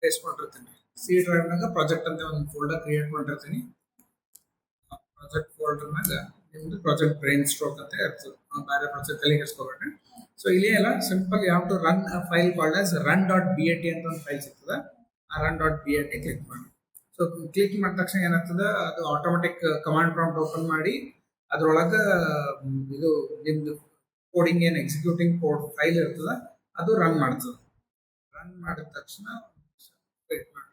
Paste ಮಾಡಿರ್ತೀನಿ. C ಡ್ರೈವ್ನಾಗ project ಅಂತ ಒಂದು ಫೋಲ್ಡರ್ ಕ್ರಿಯೇಟ್ ಮಾಡಿರ್ತೀನಿ. ಪ್ರಾಜೆಕ್ಟ್ ಫೋಲ್ಡರ್ನಾಗ ನಿಮ್ದು ಪ್ರಾಜೆಕ್ಟ್ ಬ್ರೈನ್ ಸ್ಟ್ರೋಕ್ ಅಂತ ಇರ್ತದೆ. ಬೇರೆ ಪ್ರಾಜೆಕ್ಟ್ ಅಲ್ಲಿ ಹಿಡಿಸ್ಕೋಬೇಡ್ರಿ. ಸೊ ಇಲ್ಲಿ ಎಲ್ಲ simple way to run file called as run.bat ಅಂತ ಒಂದು ಫೈಲ್ ಸಿಗ್ತದೆ. ಆ run.bat ಕ್ಲಿಕ್ ಮಾಡಿ. ಸೊ ಕ್ಲಿಕ್ ಮಾಡಿದ ತಕ್ಷಣ ಏನಾಗ್ತದೆ, ಅದು ಆಟೋಮೆಟಿಕ್ ಕಮಾಂಡ್ ಪ್ರಾಂಪ್ಟ್ ಓಪನ್ ಮಾಡಿ ಅದ್ರೊಳಗೆ ಇದು ನಿಮ್ದು ಕೋಡಿಂಗ್ ಏನು ಎಕ್ಸಿಕ್ಯೂಟಿಂಗ್ ಕೋಡ್ ಫೈಲ್ ಇರ್ತದೆ ಅದು ರನ್ ಮಾಡ್ತದೆ. ರನ್ ಮಾಡಿದ ತಕ್ಷಣ ವೇಟ್ ಮಾಡಿ.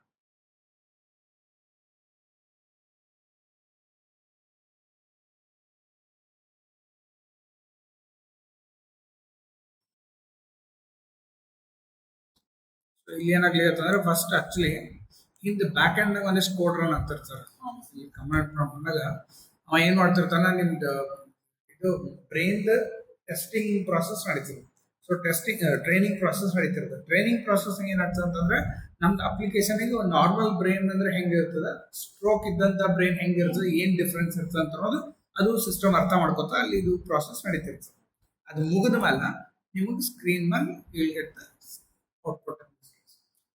ಇಲ್ಲಿ ಏನಾಗ್ಲಿ ಅಂತಂದ್ರೆ ಫಸ್ಟ್ ಆಕ್ಚುಲಿ ಹಿಂದೆ ಬ್ಯಾಕ್ ಎಂಡ್ ಒಂದಿಷ್ಟು ಕೋಡ್ ರನ್ ಆಗ್ತಿರ್ತಾರೆ. ಈ ಕಮಾಂಡ್ ಪ್ರಾಂಪ್ಟ್ನಾಗ ಅವ ಏನ್ ಮಾಡ್ತಿರ್ತಾನ, ನಿಮ್ದು ಇದು ಬ್ರೈನ್ ಟೆಸ್ಟಿಂಗ್ ಪ್ರಾಸೆಸ್ ನಡೀತದೆ. ಸೊ ಟೆಸ್ಟಿಂಗ್ ಟ್ರೈನಿಂಗ್ ಪ್ರಾಸೆಸ್ ನಡೀತಿರ್ತದೆ. ಟ್ರೈನಿಂಗ್ ಪ್ರಾಸೆಸ್ ಏನಾಗ್ತದೆ ಅಂತಂದ್ರೆ ನಮ್ದು ಅಪ್ಲಿಕೇಶನ್ಗೆ ಒಂದು ನಾರ್ಮಲ್ ಬ್ರೈನ್ ಅಂದ್ರೆ ಹೆಂಗಿರ್ತದೆ, ಸ್ಟ್ರೋಕ್ ಇದ್ದಂತ ಬ್ರೈನ್ ಹೆಂಗಿರ್ತದೆ, ಏನ್ ಡಿಫ್ರೆನ್ಸ್ ಇರ್ತದೆ ಅಂತ ಅನ್ನೋದು ಅದು ಸಿಸ್ಟಮ್ ಅರ್ಥ ಮಾಡ್ಕೋತಾ ಅಲ್ಲಿ ಇದು ಪ್ರಾಸೆಸ್ ನಡೀತಿರ್ತದೆ. ಅದು ಮುಗಿದ ಮೇಲೆ ನಿಮಗೆ ಸ್ಕ್ರೀನ್ ಮೇಲೆ will get the output.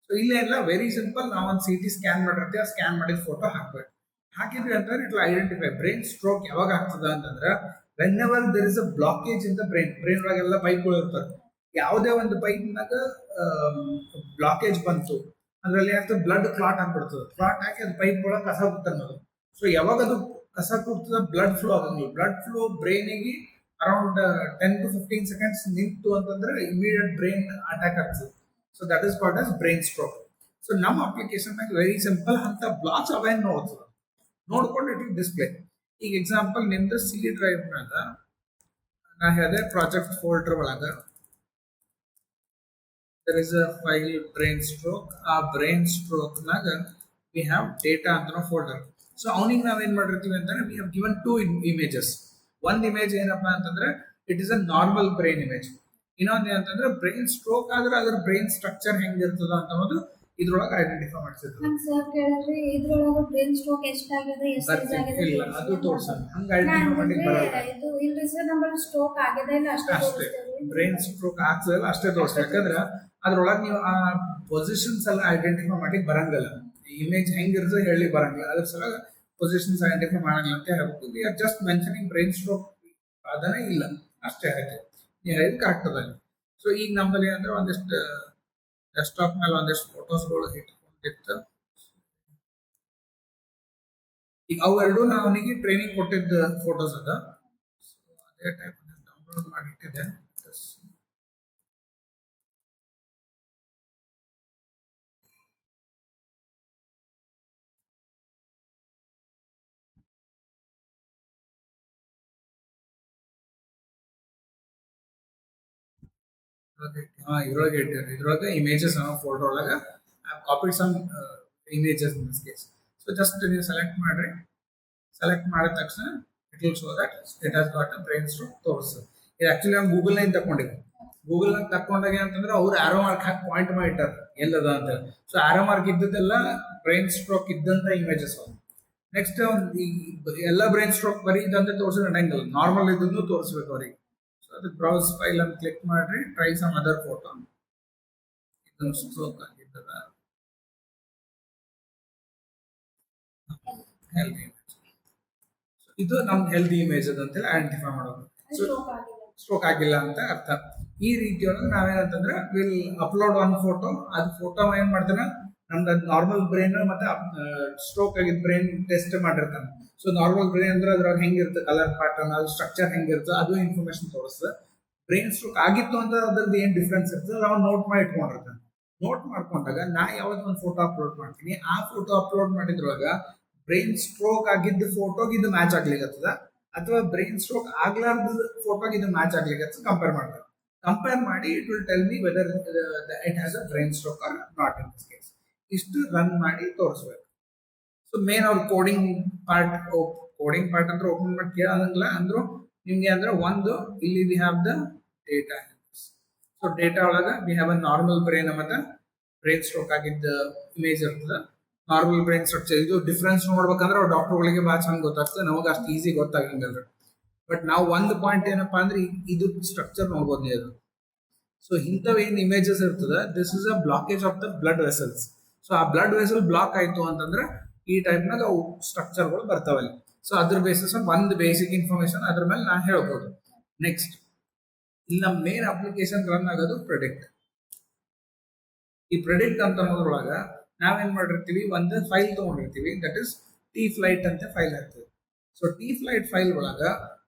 So ಇಲ್ಲೇ ಎಲ್ಲ ವೆರಿ ಸಿಂಪಲ್. ನಾವು ಒಂದು CT ಸ್ಕ್ಯಾನ್ ಮಾಡಿರ್ತೀವಿ, ಆ ಸ್ಕ್ಯಾನ್ ಮಾಡಿದ ಫೋಟೋ ಹಾಕ್ಬೇಕು. ಹಾಕಿದ್ವಿ ಅಂತಂದ್ರೆ it will identify brain stroke ಯಾವಾಗ ಆಗ್ತದ ಅಂತಂದ್ರೆ whenever there is a blockage in the brain ಒಳಗೆಲ್ಲ ಪೈಪ್ಗಳು ಇರ್ತಾರೆ. ಯಾವುದೇ ಒಂದು ಪೈಪ್ನಾಗ ಬ್ಲಾಕೇಜ್ ಬಂತು ಅಂದ್ರೆ ಅಲ್ಲಿ ಏನಾಗ್ತದೆ, ಬ್ಲಡ್ ಕ್ಲಾಟ್ ಆಗ್ಬಿಡ್ತದೆ. ಕ್ಲಾಟ್ ಹಾಕಿ ಅದು ಪೈಪ್ ಒಳಗೆ ಕಸ ಅನ್ನೋದು. ಸೊ ಯಾವಾಗ ಅದು ಕಸ ಕುಡ್ತದ ಬ್ಲಡ್ ಫ್ಲೋ ಆಗಂಗಿಲ್ಲ. ಬ್ಲಡ್ ಫ್ಲೋ ಬ್ರೈನಿಗೆ ಅರೌಂಡ್ 10 to 15 seconds ನಿಂತು ಅಂತಂದ್ರೆ ಇಮಿಡಿಯೇಟ್ ಬ್ರೈನ್ ಅಟ್ಯಾಕ್ ಆಗ್ತದೆ. So that is called as brain stroke. So ನಮ್ಮ ಅಪ್ಲಿಕೇಶನ್ ವೆರಿ ಸಿಂಪಲ್ ಅಂತ ಬ್ಲಾಕ್ಸ್ ಅವೇನ್ ನೋಡ್ತದೆ. ನೋಡ್ಕೊಂಡು ಇಟ್ ವಿಲ್ ಡಿಸ್ಪ್ಲೇ. ಈಗ ಎಕ್ಸಾಂಪಲ್ ನಿಮ್ದು C ಡ್ರೈವ್ನಾಗ ನಾ ಹೇಳಿದೆ ಪ್ರಾಜೆಕ್ಟ್ ಫೋಲ್ಡರ್ ಒಳಗೆ there is a file brain stroke. ಆ ಬ್ರೈನ್ ಸ್ಟ್ರೋಕ್ ನಾಗ ವಿ ಹ್ಯಾವ್ ಡೇಟಾ ಅಂತ ಫೋಲ್ಡರ್. ಸೊ ಅವನಿಗೆ ನಾವೇನ್ ಮಾಡಿರ್ತೀವಿ ಅಂತಂದ್ರೆ ವಿ ಹ್ಯಾವ್ ಗಿವನ್ 2 images. ಒಂದು ಇಮೇಜ್ ಏನಪ್ಪಾ ಅಂತಂದ್ರೆ it is a normal brain image. ಇನ್ನೊಂದು ಏನಂತಂದ್ರೆ ಬ್ರೈನ್ ಸ್ಟ್ರೋಕ್ ಆದ್ರೆ ಅದ್ರ ಬ್ರೈನ್ ಸ್ಟ್ರಕ್ಚರ್ ಹೆಂಗಿರ್ತದ ಅಂತ ಅನ್ನೋದು ಇದ್ರೊಳಗೆ ಐಡೆಂಟಿಫೈ ಮಾಡ್ತಿದ್ರು. ಬ್ರೈನ್ ಸ್ಟ್ರೋಕ್ ಎಷ್ಟಾಗಿದೆ ಇಲ್ಲ ಅದು ತೋರ್ಸಲ್ಲ, ಹಂಗ ಐಡೆಂಟಿಫೈ ಮಾಡಿ ಬರಲ್ಲ. ಸ್ಟ್ರೋಕ್ ಆಗಿದೆ ಇಲ್ಲ ಅಷ್ಟೇ ಬ್ರೈನ್ ಸ್ಟ್ರೋಕ್ ಆಗ್ತದಲ್ಲ ಅಷ್ಟೇ ತೋರಿಸ್ತಾರೆ. ಯಾಕಂದ್ರೆ ಅದ್ರೊಳಗೆ ನೀವು ಆ ಪೊಸಿಷನ್ಸ್ ಎಲ್ಲ ಐಡೆಂಟಿಫೈ ಮಾಡಿ ಬರಂಗಲ್ಲ. ಇಮೇಜ್ ಹೆಂಗಿರ್ತದೆ ಹೇಳಿ ಬರಂಗಿಲ್ಲ. ಅದ್ರ ಸಲ ಪೊಸಿಷನ್ಸ್ ಐಡೆಂಟಿಫೈ ಮಾಡಂಗಿಲ್ಲ ಅಂತ ಹೇಳ್ಬೇಕು. We are just mentioning brain stroke ಅದನ್ನ ಇಲ್ಲ ಅಷ್ಟೇ ಆಯ್ತು. ನೀವು ಹೇಳಿದ್ ಕರೆಕ್ಟ್ ಅದ. ಸೊ ಈಗ ನಮ್ಮಲ್ಲಿ ಅಂದ್ರೆ ಒಂದಿಷ್ಟು ಡೆಸ್ಕ್ಟಾಪ್ ಮೇಲೆ ಒಂದಿಷ್ಟು ಫೋಟೋಸ್ಗಳು ಇಟ್ಕೊಂಡಿತ್ತು. ಈಗ ಅವೆರಡು ನಾನು ಅವನಿಗೆ ಟ್ರೈನಿಂಗ್ ಕೊಟ್ಟಿದ್ದ ಫೋಟೋಸ್ ಅದ. ಅದೇ ಟೈಪ್ ಡೌನ್ಲೋಡ್ ಮಾಡಿಟ್ಟಿದೆ. ಇದ್ರೊಳಗೆ ಇಟ್ಟಿದ್ದಾರೆ. ಇದ್ರೊಳಗೆ ಇಮೇಜಸ್ ಫೋಲ್ಡರ್ ಒಳಗೆ copied some images in this case. So just ನೀವು ಸೆಲೆಕ್ಟ್ ಮಾಡ್ರಿ. ಸೆಲೆಕ್ಟ್ ಮಾಡಿದ ತಕ್ಷಣ it will show that it has got a brain stroke ತೋರಿಸ್ತದೆ. ಇದು ಆಕ್ಚುಲಿ ನಾವು ಗೂಗಲ್ನಾಗ ತಗೊಂಡಿದ್ವಿ. ಗೂಗಲ್ನಾಗ ತಕೊಂಡಾಗ ಅಂತಂದ್ರೆ ಅವ್ರು ಆರೋ ಮಾರ್ಕ್ ಹಾಕಿ ಪಾಯಿಂಟ್ ಮಾಡಿಟ್ಟಾರ ಎಲ್ಲದ ಅಂತ. ಸೊ ಆರೋ ಮಾರ್ಕ್ ಇದ್ದದೆಲ್ಲ ಬ್ರೈನ್ ಸ್ಟ್ರೋಕ್ ಇದ್ದಂತ ಇಮೇಜಸ್ ಅವು. ನೆಕ್ಸ್ಟ್ ಈ ಎಲ್ಲ ಬ್ರೈನ್ ಸ್ಟ್ರೋಕ್ ಬರೀ ಇದ್ದಂತ ತೋರಿಸಿದ್ರೆ ನಡೆಯಂಗಿಲ್ಲ, ನಾರ್ಮಲ್ ಇದ್ದನ್ನು ತೋರಿಸ್ಬೇಕು ಅವ್ರಿಗೆ. ಸೊ ಅದು ಬ್ರೌಸ್ ಫೈಲ್ ಅಂತ ಕ್ಲಿಕ್ ಮಾಡ್ರಿ. Try some other photo. ಇದನ್ನು ಸ್ಟ್ರೋಕ್ ಆಗಿದ್ದದ ಹೆಲ್ದಿ ಇಮೇಜ್. ಇದು ನಮ್ದು ಹೆಲ್ದಿ ಇಮೇಜ್ ಅಂತೇಳಿ ಐಡೆಂಟಿಫೈ ಮಾಡೋದು. ಸ್ಟ್ರೋಕ್ ಆಗಿಲ್ಲ ಅಂತ ಅರ್ಥ. ಈ ರೀತಿಯೊಳಗೆ ನಾವೇನಂತಂದ್ರೆ ವಿಲ್ ಅಪ್ಲೋಡ್ ಒನ್ ಫೋಟೋ. ಅದು ಫೋಟೋ ಏನ್ ಮಾಡ್ತಾನೆ ನಮ್ದು ನಾರ್ಮಲ್ ಬ್ರೈನ್ ಮತ್ತೆ ಸ್ಟ್ರೋಕ್ ಆಗಿದ್ದ ಬ್ರೈನ್ ಟೆಸ್ಟ್ ಮಾಡಿರ್ತಾನೆ. ಸೊ ನಾರ್ಮಲ್ ಬ್ರೈನ್ ಅಂದ್ರೆ ಅದ್ರಾಗ ಹೆಂಗಿರುತ್ತೆ ಕಲರ್ ಪ್ಯಾಟರ್ನ್, ಅದು ಸ್ಟ್ರಕ್ಚರ್ ಹೆಂಗಿರುತ್ತೆ ಅದು ಇನ್ಫಾರ್ಮೇಶನ್ ತೋರಿಸ್ತದೆ. ಬ್ರೈನ್ ಸ್ಟ್ರೋಕ್ ಆಗಿತ್ತು ಅಂತ ಅದ್ರದ್ದು ಏನ್ ಡಿಫ್ರೆನ್ಸ್ ಇರ್ತದೆ ನಾವು ನೋಟ್ ಮಾಡಿ ಇಟ್ಕೊಂಡಿರ್ತಾನೆ. ನೋಟ್ ಮಾಡ್ಕೊಂಡಾಗ ನಾ ಯಾವ್ದು ಒಂದು ಫೋಟೋ ಅಪ್ಲೋಡ್ ಮಾಡ್ತೀನಿ, ಆ ಫೋಟೋ ಅಪ್ಲೋಡ್ ಮಾಡಿದ್ರೊಳಗ ಬ್ರೈನ್ ಸ್ಟ್ರೋಕ್ ಆಗಿದ್ದ ಫೋಟೋಗೆ ಇದು ಮ್ಯಾಚ್ ಆಗ್ಲಿಕ್ಕತ್ತದ ಅಥವಾ ಬ್ರೈನ್ ಸ್ಟ್ರೋಕ್ ಆಗ್ಲಾರ್ದ ಫೋಟೋಗೆ ಇದು ಮ್ಯಾಚ್ ಆಗ್ಲಿಕ್ಕೆ ಕಂಪೇರ್ ಮಾಡ್ತಾರೆ. ಕಂಪೇರ್ ಮಾಡಿ it will tell me whether it has a brain stroke or not in this case. ಇಷ್ಟು ರನ್ ಮಾಡಿ ತೋರಿಸ್ಬೇಕು. ಸೊ ಮೇನ್ ಅವ್ರ ಕೋಡಿಂಗ್ ಪಾರ್ಟ್ ಅಂದ್ರೆ ಓಪನ್ ಮಾಡಿ ಕೇಳಂಗಿಲ್ಲ ಅಂದ್ರು ನಿಮ್ಗೆ ಅಂದ್ರೆ ಒಂದು ಇಲ್ಲಿ we have the data. So data ಒಳಗ we have a normal brain ಮತ್ತೆ ಬ್ರೈನ್ ಸ್ಟ್ರೋಕ್ ಆಗಿದ್ದ ಇಮೇಜ್ ಇರ್ತದೆ. ನಾರ್ಮಲ್ ಬ್ರೈನ್ ಸ್ಟ್ರಕ್ಚರ್ ಇದು ಡಿಫ್ರೆನ್ಸ್ ನೋಡ್ಬೇಕಂದ್ರೆ ಅವ್ರ ಡಾಕ್ಟರ್ಗಳಿಗೆ ಭಾಳ ಚಂದ ಗೊತ್ತಾಗ್ತದೆ, ನಮಗೆ ಅಷ್ಟು ಈಸಿ ಗೊತ್ತಾಗಂಗಿಲ್ಲ. ಬಟ್ ನಾವು ಒಂದು ಪಾಯಿಂಟ್ ಏನಪ್ಪಾ ಅಂದ್ರೆ ಇದು ಸ್ಟ್ರಕ್ಚರ್ ನೋಡ್ಬೋದು ನೀವು. ಸೊ ಇಂಥವು ಏನು ಇಮೇಜಸ್ ಇರ್ತದೆ, this is a blockage of the blood vessels. So ಆ ಬ್ಲಡ್ ವೆಸಲ್ ಬ್ಲಾಕ್ ಆಯ್ತು ಅಂತಂದ್ರೆ ಈ ಟೈಪ್ನಾಗ ಅವು ಸ್ಟ್ರಕ್ಚರ್ಗಳು ಬರ್ತಾವಲ್ಲಿ. ಸೊ ಅದ್ರ ಬೇಸಿಸ್ ಒಂದು ಬೇಸಿಕ್ ಇನ್ಫಾರ್ಮೇಶನ್ ಅದ್ರ ಮೇಲೆ ನಾನು ಹೇಳ್ಬೋದು. ನೆಕ್ಸ್ಟ್ ಇಲ್ಲಿ ನಮ್ಮ ಮೇನ್ ಅಪ್ಲಿಕೇಶನ್ ರನ್ ಆಗೋದು ಪ್ರೆಡಿಕ್ಟ್. ಈ ಪ್ರೆಡಿಕ್ಟ್ ಅಂತ ಅನ್ನೋದ್ರೊಳಗ ನಾವೇನ್ ಮಾಡಿರ್ತೀವಿ, ಒಂದು ಫೈಲ್ ತಗೊಂಡಿರ್ತೀವಿ, ದಟ್ ಇಸ್ ಟಿ ಫ್ಲೈಟ್ ಅಂತ ಫೈಲ್ ಇರ್ತದೆ. ಸೊ ಟಿ ಫ್ಲೈಟ್ ಫೈಲ್ ಒಳಗ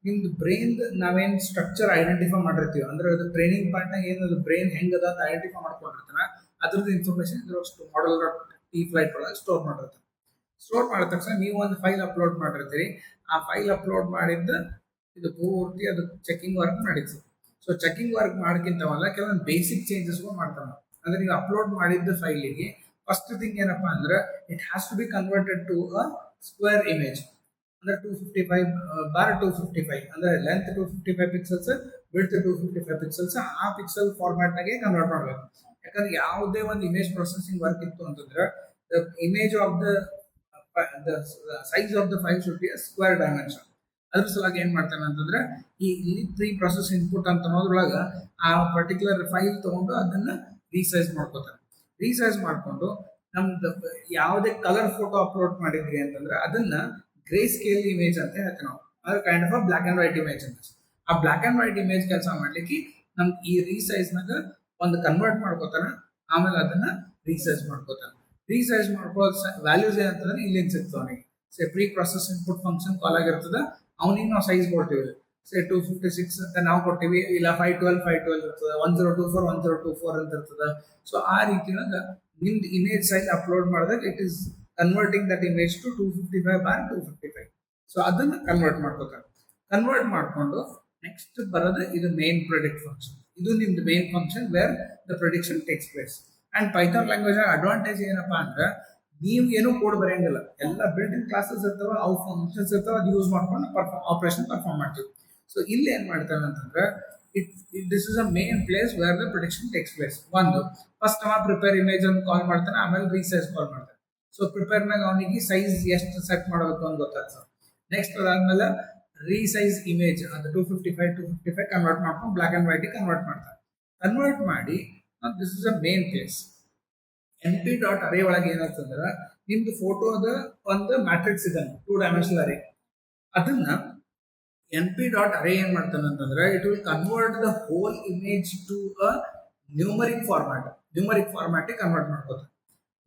ನಿಮ್ದು ಬ್ರೈನ್ ನಾವೇನ್ ಸ್ಟ್ರಕ್ಚರ್ ಐಡೆಂಟಿಫೈ ಮಾಡಿರ್ತೀವಿ, ಅಂದ್ರೆ ಅದು ಟ್ರೈನಿಂಗ್ ಪಾರ್ಟ್ನಾಗ ಏನದು ಬ್ರೈನ್ ಹೆಂಗದ ಅಂತ ಐಡೆಂಟಿಫೈ ಮಾಡ್ಕೊಂಡಿರ್ತಾನ, ಅದ್ರದ್ದು ಇನ್ಫಾರ್ಮೇಶನ್ ಇದ್ರ ಮಾಡೆಲ್ ಟಿ ಫ್ಲೈಟ್ ಒಳಗೆ ಸ್ಟೋರ್ ಮಾಡಿರ್ತಾರೆ. ಸ್ಟೋರ್ ಮಾಡಿದ ತಕ್ಷಣ ನೀವು ಒಂದು ಫೈಲ್ ಅಪ್ಲೋಡ್ ಮಾಡಿರ್ತೀರಿ. ಆ ಫೈಲ್ ಅಪ್ಲೋಡ್ ಮಾಡಿದ್ದ ಇದು ಪೂರ್ತಿ ಅದು ಚೆಕಿಂಗ್ ವರ್ಕ್ ನಡೀತದೆ. ಸೊ ಚೆಕಿಂಗ್ ವರ್ಕ್ ಮಾಡೋಕ್ಕಿಂತವಲ್ಲ ಕೆಲವೊಂದು ಬೇಸಿಕ್ ಚೇಂಜಸ್ಗಳು ಮಾಡ್ತಾನೆ. ಅಂದ್ರೆ ನೀವು ಅಪ್ಲೋಡ್ ಮಾಡಿದ್ದ ಫೈಲಿಗೆ ಫಸ್ಟ್ ಥಿಂಗ್ ಏನಪ್ಪಾ ಅಂದ್ರೆ it has to be converted to a square image. ಅಂದ್ರೆ 255 ಅಂದ್ರೆ ಲೆಂತ್ 255 ಪಿಕ್ಸೆಲ್ಸ್, ವಿಡ್ತ್ 255 ಪಿಕ್ಸೆಲ್ಸ್, ಆ ಪಿಕ್ಸೆಲ್ ಫಾರ್ಮ್ಯಾಟ್ನಾಗೆ ಕನ್ವರ್ಟ್ ಮಾಡಬೇಕು. ಯಾಕಂದ್ರೆ ಯಾವುದೇ ಒಂದು ಇಮೇಜ್ ಪ್ರೊಸೆಸಿಂಗ್ ವರ್ಕ್ ಇತ್ತು ಅಂತಂದ್ರೆ the image of the size of the file should be a square dimension. ಅದ್ರ ಸಲುವಾಗಿ ಏನ್ ಮಾಡ್ತಾನೆ ಅಂತಂದ್ರೆ ಇಲ್ಲಿ ಪ್ರೀ ಪ್ರೊಸೆಸ್ ಇನ್ಪುಟ್ ಅಂತ ಅನ್ನೋದ್ರೊಳಗ ಆ ಪರ್ಟಿಕ್ಯುಲರ್ ಫೈಲ್ ತಗೊಂಡು ಅದನ್ನ ರೀಸೈಜ್ ಮಾಡ್ಕೋತಾರೆ. ರೀಸೈಜ್ ಮಾಡ್ಕೊಂಡು ನಮ್ದು ಯಾವುದೇ ಕಲರ್ ಫೋಟೋ ಅಪ್ಲೋಡ್ ಮಾಡಿದ್ರಿ ಅಂತಂದ್ರೆ ಅದನ್ನ ಗ್ರೇ ಸ್ಕೇಲ್ ಇಮೇಜ್ ಅಂತ ಹೇಳ್ತೀವಿ ನಾವು. ಅದು kind of black and white image ಅಂತ. ಆ ಬ್ಲಾಕ್ ಅಂಡ್ ವೈಟ್ ಇಮೇಜ್ ಕೆಲಸ ಮಾಡ್ಲಿಕ್ಕೆ ನಮ್ಗೆ ಈ ರೀಸೈಜ್ನಾಗ ಒಂದು ಕನ್ವರ್ಟ್ ಮಾಡ್ಕೋತಾನೆ, ಆಮೇಲೆ ಅದನ್ನ ರೀಸೈಜ್ ಮಾಡ್ಕೋತಾನೆ. ರೀಸೈಜ್ ಮಾಡ್ಕೋ ವ್ಯಾಲ್ಯೂಸ್ ಏನಂತಂದ್ರೆ ಇಲ್ಲಿಂದ ಸಿಗ್ತಾವ ಅವನಿಗೆ. Pre process input function call ಆಗಿರ್ತದ, ಅವನಿಗೆ ನಾವು ಸೈಜ್ ಕೊಡ್ತೀವಿ. 256 ಅಂತ ನಾವು ಕೊಟ್ಟಿವಿ, ಇಲ್ಲ 512 ಇರ್ತದೆ, 1024 ಅಂತ ಇರ್ತದೆ. ಸೊ ಆ ರೀತಿಯಾಗ ನಿಮ್ದು ಇಮೇಜ್ ಸೈಜ್ ಅಪ್ಲೋಡ್ ಮಾಡಿದಾಗ it is converting that image to 255/255. So ಅದನ್ನ ಕನ್ವರ್ಟ್ ಮಾಡ್ಕೋತಾರೆ. ಕನ್ವರ್ಟ್ ಮಾಡ್ಕೊಂಡು ನೆಕ್ಸ್ಟ್ ಬರೋದು ಇದು ಮೇನ್ ಪ್ರೆಡಿಕ್ಟ್ ಫಂಕ್ಷನ್. ಇದು ನಿಮ್ದು main function where the prediction takes place. And Python language advantage ಏನಪ್ಪಾ ಅಂದ್ರೆ ನೀವು ಏನೂ ಕೋಡ್ ಬರೆಯಂಗಿಲ್ಲ, ಎಲ್ಲ ಬಿಲ್ಟ್ ಇನ್ ಕ್ಲಾಸಸ್ ಇರ್ತಾವ, ಅವು ಫಂಕ್ಷನ್ಸ್ ಇರ್ತಾವ, ಅದು ಯೂಸ್ ಮಾಡ್ಕೊಂಡು ಆಪರೇಷನ್ ಪರ್ಫಾರ್ಮ್ ಮಾಡ್ತೀವಿ. ಸೊ ಇಲ್ಲಿ ಏನ್ ಮಾಡ್ತಾವೆ ಅಂತಂದ್ರೆ this is a main place where the prediction takes place. ಒಂದು ಫಸ್ಟ್ ಅವ ಪ್ರಿಪೇರ್ ಇಮೇಜ್ ಅಂತ ಕಾಲ್ ಮಾಡ್ತಾನೆ, ಆಮೇಲೆ ರೀಸೈಜ್ ಕಾಲ್ ಮಾಡ್ತಾನೆ. ಸೊ ಪ್ರಿಪೇರ್ನಾಗ ಅವನಿಗೆ ಸೈಜ್ ಎಷ್ಟು ಸೆಟ್ ಮಾಡಬೇಕು ಅಂತ ಗೊತ್ತಾಗ್ತದೆ. ನೆಕ್ಸ್ಟ್ ಅದಾದ್ಮೇಲೆ ರೀಸೈಜ್ ಇಮೇಜ್ ಅದು 255 ಕನ್ವರ್ಟ್ ಮಾಡ್ಕೊಂಡು ಬ್ಲಾಕ್ ಅಂಡ್ ವೈಟ್ ಕನ್ವರ್ಟ್ ಮಾಡ್ತಾರೆ. ಕನ್ವರ್ಟ್ ಮಾಡಿ this is a main place. np.array ಒಳಗೆ ಏನಾಗ್ತಂದ್ರೆ ನಿಮ್ದು ಫೋಟೋದ ಒಂದು ಮ್ಯಾಟ್ರಿಕ್ಸ್ ಇದೆ 2 ಡೈಮೆನ್ಷನಲ್ ಅರೇ. ಅದನ್ನ np.array ಏನ್ ಮಾಡ್ತಾನೆ ಅಂತಂದ್ರೆ it will convert the whole image to a numeric format convert ಮಾಡ್ಕೋತಾರೆ.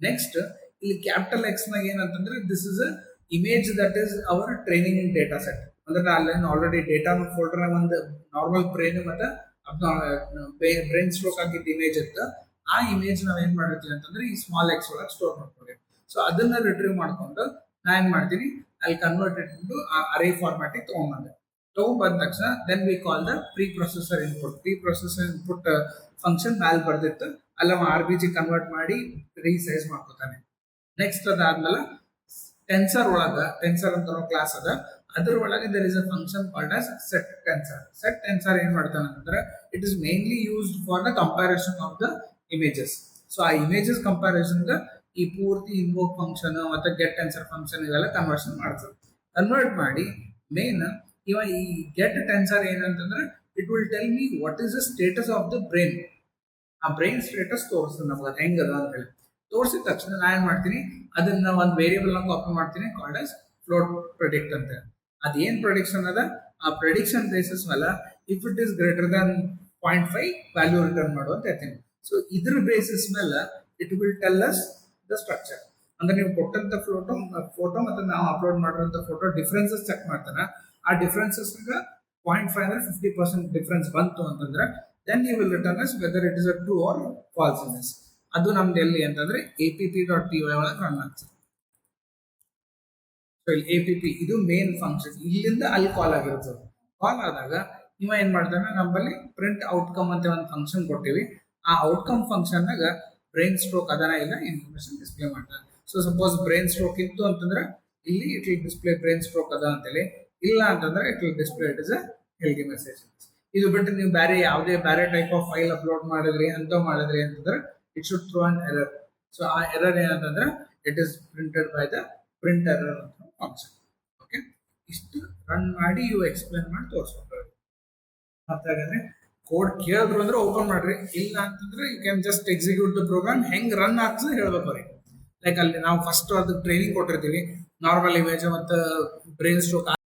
ನೆಕ್ಸ್ಟ್ ಇಲ್ಲಿ ಕ್ಯಾಪಿಟಲ್ ಎಕ್ಸ್ ನಾಗ ಏನಂತಂದ್ರೆ this is a image that is our training data set. ಅಂದ್ರೆ ಅಲ್ಲಿ ಆಲ್ರೆಡಿ ಡೇಟಾ ಫೋಲ್ಡರ್ ಒಂದು ನಾರ್ಮಲ್ ಬ್ರೈನ್ ಮತ್ತೆ ಬ್ರೈನ್ ಸ್ಟ್ರೋಕ್ ಆಗಿದ್ದ image ಇತ್ತು. ಆ ಇಮೇಜ್ ನಾವ್ ಏನ್ ಮಾಡಿರ್ತೀವಿ ಅಂತಂದ್ರೆ ಈ ಸ್ಮಾಲ್ ಎಕ್ಸ್ ಒಳಗೆ ಸ್ಟೋರ್ ಮಾಡ್ತೀವಿ. ಸೊ ಅದನ್ನ ರಿಟ್ರೀವ್ ಮಾಡ್ಕೊಂಡು ನಾ ಏನ್ ಮಾಡ್ತೀನಿ ಅಲ್ಲಿ ಕನ್ವರ್ಟೆಡ್ ಟು ಅರೇ ಫಾರ್ಮ್ಯಾಟಿಗೆ ತಗೊಂಡ್ಬಂದ ತಕ್ಷಣ then we call the pre processor input function ಮ್ಯಾಲ್ ಬರ್ದಿತ್ತು, ಅಲ್ಲ RBG ಕನ್ವರ್ಟ್ ಮಾಡಿ ರೀಸೈಜ್ ಮಾಡ್ಕೋತಾನೆ. ನೆಕ್ಸ್ಟ್ ಅದಾದ್ಮೇಲೆ ಟೆನ್ಸರ್ ಅಂತ ಕ್ಲಾಸ್ ಅದ, ಅದ್ರ ಒಳಗೆ there is a function called as set tensor ಏನ್ ಮಾಡ್ತಾನೆ ಅಂತಂದ್ರೆ it is mainly used for the comparison of the images. So ಆ ಇಮೇಜಸ್ ಕಂಪ್ಯಾರಿಸನ್ ಈ ಪೂರ್ತಿ ಇನ್ವೋಕ್ ಫಂಕ್ಷನ್ ಮತ್ತೆ ಗೆಟ್ ಟೆನ್ಸರ್ ಫಂಕ್ಷನ್ ಇವೆಲ್ಲ ಕನ್ವರ್ಷನ್ ಮಾಡ್ತಾರೆ. ಕನ್ವರ್ಟ್ ಮಾಡಿ ಮೇನ್ ಇವ ಈ ಗೆಟ್ ಟೆನ್ಸರ್ ಏನಂತಂದ್ರೆ it will tell me what is the status of the brain. ಆ ಬ್ರೈನ್ ಸ್ಟೇಟಸ್ ತೋರಿಸ್ತದೆ ನಮ್ಗೆ ಅದು ಹೆಂಗದ ಅಂತ ಹೇಳಿ. ತೋರಿಸಿದ ತಕ್ಷಣ ನಾ ಏನ್ ಮಾಡ್ತೀನಿ ಅದನ್ನ ಒಂದು ವೇರಿಯಬಲ್ ನ ಕಾಪಿ ಮಾಡ್ತೀನಿ ಕಾಲ್ಡ್ ಆಸ್ ಫ್ಲೋಟ್ ಪ್ರೆಡಿಕ್ಟ್ ಅಂತ. ಅದೇನ್ ಪ್ರೆಡಿಕ್ಷನ್ ಅದ ಆ ಪ್ರೆಡಿಕ್ಷನ್ ಬೇಸಿಸ್ ಮೇಲೆ if it is greater than 0.5 value return ಮಾಡು ಅಂತ ಹೇಳ್ತೀನಿ. ಸೊ ಇದ್ರ ಬೇಸಿಸ್ ಮೇಲೆ it will tell us the structure. ಅಂದ್ರೆ ನೀವು ಕೊಟ್ಟಂತ ಫೋಟೋ ಮತ್ತೆ ನಾವು ಅಪ್ಲೋಡ್ ಮಾಡಿರೋಂಥ ಫೋಟೋ ಡಿಫ್ರೆನ್ಸಸ್ ಚೆಕ್ ಮಾಡ್ತಾನೆ. ಆ ಡಿಫ್ರೆನ್ಸಸ್ 0.5 ಅಂದ್ರೆ 50% ಡಿಫ್ರೆನ್ಸ್ ಬಂತು ಅಂತಂದ್ರೆ then you will return us whether it is a true or false in this. ಅದು ನಮ್ದು ಎಲ್ಲಿ ಅಂತಂದ್ರೆ app.py ಒಳಗೆ ರನ್ ಆಗ್ತದೆ. ಸೊ ಇಲ್ಲಿ app ಇದು ಮೇನ್ ಫಂಕ್ಷನ್, ಇಲ್ಲಿಂದ ಅಲ್ಲಿ ಕಾಲ್ ಆಗಿರ್ತದೆ. ಕಾಲ್ ಆದಾಗ ಇವ ಏನ್ ಮಾಡ್ತಾನೆ ನಮ್ಮಲ್ಲಿ ಪ್ರಿಂಟ್ ಔಟ್ಕಮ್ ಅಂತ ಒಂದು ಫಂಕ್ಷನ್ ಕೊಟ್ಟಿವಿ. ಆ ಔಟ್ಕಮ್ ಫಂಕ್ಷನ್ನಾಗ ಬ್ರೈನ್ ಸ್ಟ್ರೋಕ್ ಅದನ್ನ ಇಲ್ಲ ಇನ್ಫಾರ್ಮೇಶನ್ ಡಿಸ್ಪ್ಲೇ ಮಾಡ್ತಾರೆ. ಸೊ ಸಪೋಸ್ ಬ್ರೈನ್ ಸ್ಟ್ರೋಕ್ ಇತ್ತು ಅಂತಂದ್ರೆ ಇಲ್ಲಿ it will display brain stroke ಅದ ಅಂತೇಳಿ, ಇಲ್ಲ ಅಂತಂದ್ರೆ it will display it is a healthy message. ಇದು ಬಿಟ್ಟು ನೀವು ಯಾವುದೇ ಬೇರೆ ಟೈಪ್ ಆಫ್ ಫೈಲ್ ಅಪ್ಲೋಡ್ ಮಾಡಿದ್ರಿ ಅಂತಂದ್ರೆ it should throw an error. So ಆ ಎರರ್ ಏನಂತಂದ್ರೆ it is printed by the print error ಅಂತ ಫಂಕ್ಷನ್. ಓಕೆ, ಇಷ್ಟು ರನ್ ಮಾಡಿ ಇವು ಎಕ್ಸ್ಪ್ಲೇನ್ ಮಾಡಿ ತೋರಿಸ್ಬೇಕು. ಮತ್ತಾಗಂದ್ರೆ ಕೋಡ್ ಕೇಳಿದ್ರು ಅಂದ್ರೆ ಓಪನ್ ಮಾಡ್ರಿ, ಇಲ್ಲ ಅಂತಂದ್ರೆ you can just execute the program ಹೆಂಗ್ ರನ್ ಆಗ್ತದೆ ಹೇಳ್ಬೇಕು ಅವ್ರಿಗೆ. ಲೈಕ್ ಅಲ್ಲಿ ನಾವು ಫಸ್ಟ್ ಅದಕ್ಕೆ ಟ್ರೈನಿಂಗ್ ಕೊಟ್ಟಿರ್ತೀವಿ ನಾರ್ಮಲ್ ಇಮೇಜ್ ಮತ್ತು ಬ್ರೈನ್ ಸ್ಟ್ರೋಕ್